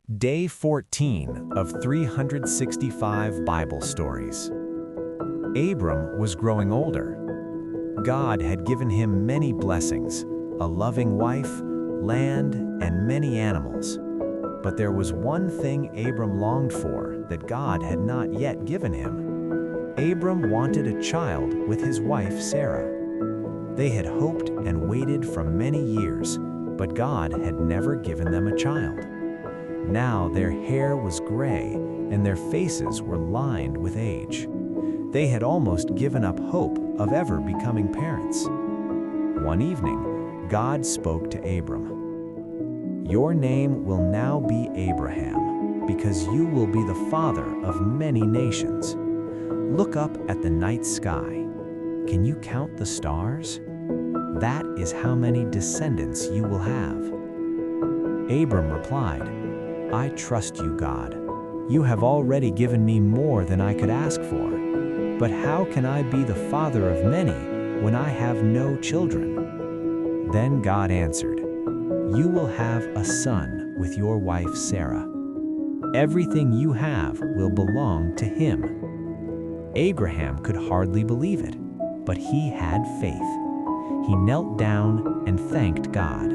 Day 14 of 365 Bible Stories. Abram was growing older. God had given him many blessings, a loving wife, land, and many animals. But there was one thing Abram longed for that God had not yet given him. Abram wanted a child with his wife Sarah. They had hoped and waited for many years, but God had never given them a child. Now their hair was gray and their faces were lined with age. They had almost given up hope of ever becoming parents. One evening, God spoke to Abram. "Your name will now be Abraham, because you will be the father of many nations. Look up at the night sky. Can you count the stars? That is how many descendants you will have." Abram replied, "I trust you, God. You have already given me more than I could ask for. But how can I be the father of many when I have no children?" Then God answered, "You will have a son with your wife Sarah. Everything you have will belong to him." Abraham could hardly believe it, but he had faith. He knelt down and thanked God.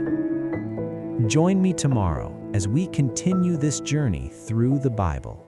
Join me tomorrow as we continue this journey through the Bible.